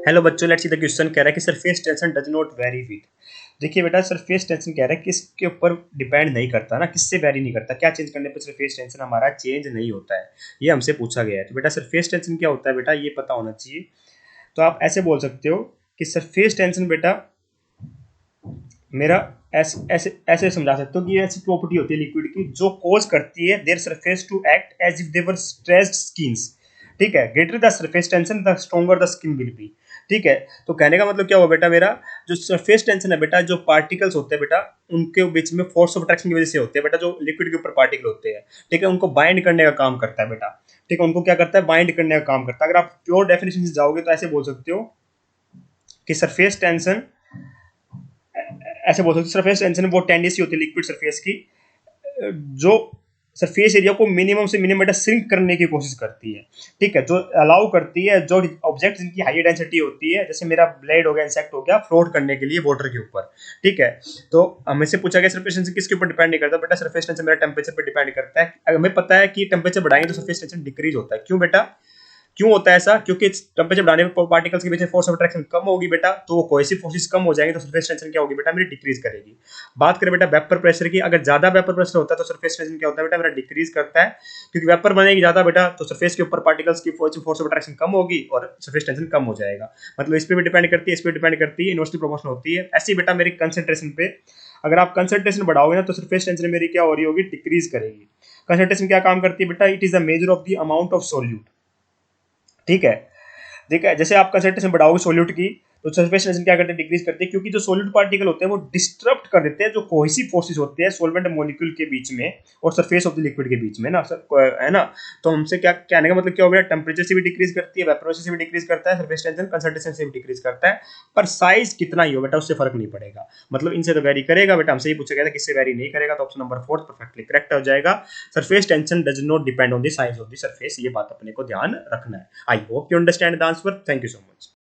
Hello बच्चों, let's see the question कह रहा है कि surface tension does not very with. देखिए बेटा, सरफेस टेंशन कह रहा है किसके ऊपर डिपेंड नहीं करता ना, किससे वेरी नहीं करता, क्या चेंज करने पर सरफेस टेंशन हमारा चेंज नहीं होता है। ये हमसे पूछा गया है। तो बेटा सरफेस टेंशन क्या होता है बेटा, ये पता होना चाहिए। तो आप ऐसे बोल सकते हो कि सरफेस टेंशन बेटा मेरा ऐसे ऐसे ऐसे समझा सकते हो कि ये ऐसी प्रॉपर्टी होती है लिक्विड की जो कोज करती है their surface to act as if they were stretched skins. ठीक है, greater the surface tension the stronger the skin will be. ठीक है, तो कहने का मतलब क्या हुआ बेटा, मेरा जो सरफेस टेंशन है बेटा, जो पार्टिकल्स होते हैं बेटा उनके बीच में फोर्स ऑफ अट्रैक्शन की वजह से होते हैं बेटा, जो लिक्विड के ऊपर पार्टिकल होते हैं। ठीक है, उनको बाइंड करने का काम करता है बेटा। ठीक है, उनको क्या करता है, बाइंड करने का काम करता है। अगर आप प्योर डेफिनेशन से जाओगे तो ऐसे बोल सकते हो कि सरफेस टेंशन, ऐसे बोल सकते हो सरफेस टेंशन वो टेंडेंसी होती है लिक्विड सरफेस की जो सरफेस एरिया को मिनिमम से मिनिमम बेटा श्रिंक करने की कोशिश करती है। ठीक है, जो अलाउ करती है जो ऑब्जेक्ट जिनकी हाई डेंसिटी होती है, जैसे मेरा ब्लेड हो गया, इंसेक्ट हो गया, फ्लोट करने के लिए वाटर के ऊपर। ठीक है, तो हमें से पूछा गया सरफेस टेंशन किसके ऊपर डिपेंड नहीं करता बेटा, सरफेस टेंशन मेरा टेम्परेचर पर डिपेंड करता है। हमें पता है कि टेम्परेचर बढ़ाएंगे तो सरफेस टेंशन डिक्रीज होता है। क्यों बेटा, क्यों होता है ऐसा? क्योंकि टेम्परेचर बढ़ाने पर पार्टिकल्स के बीच में फोर्स ऑफ अट्रैक्शन कम होगी बेटा, तो कोहेसिव फोर्सेस कम हो जाएंगे, तो सरफेस टेंशन क्या होगी बेटा, मेरी डिक्रीज करेगी। बात करें बेटा वेपर प्रेशर की, अगर ज्यादा वेपर प्रेशर होता है तो सरफेस टेंशन क्या होता है बेटा, मेरा डिक्रीज करता है। क्योंकि वेपर बनेगी ज्यादा बेटा, तो सरफेस के ऊपर पार्टिकल्स की फोर्स ऑफ अट्रैक्शन कम होगी और सरफेस टेंशन कम हो जाएगा। मतलब इस पर भी डिपेंड करती है, इस पर डिपेंड करती है, इनवर्सली प्रोपोर्शनल होती है। ऐसी बेटा मेरी कंसंट्रेशन पे, अगर आप कंसंट्रेशन बढ़ाओगे ना तो सरफेस टेंशन मेरी क्या हो रही होगी, डिक्रीज करेगी। कंसंट्रेशन क्या काम करती है बेटा, it is the measure of the amount of solute. ठीक है, ठीक है, जैसे आप कंसंट्रेशन बढ़ाओगे सोल्यूट की तो सरफेस टेंशन क्या करते हैं, डिक्रीज करते हैं। क्योंकि जो सोल्यूट पार्टिकल होते हैं वो डिस्टर्ब कर देते हैं जो कोहेसिव फोर्सेस होते हैं सॉल्वेंट मॉलिक्यूल के बीच में और सरफेस ऑफ द लिक्विड के बीच में ना सर, है ना। तो हमसे क्या कहने का मतलब क्या हो गया, टेम्परेचर से भी डिक्रीज करती है, वेपर से भी डिक्रीज करता है सरफेस टेंशन, कंसंट्रेशन से भी डिक्रीज करता है। पर साइज कितना ही हो बेटा उससे फर्क नहीं पड़ेगा। मतलब इनसे तो वेरी करेगा बेटा, हमसे ही पूछा गया था किससे वेरी नहीं करेगा, तो ऑप्शन नंबर 4 परफेक्टली करेक्ट हो जाएगा। Surface tension does not depend on the size of the surface. ये बात अपने को ध्यान रखना है। I hope you understand the answer. Thank you so much.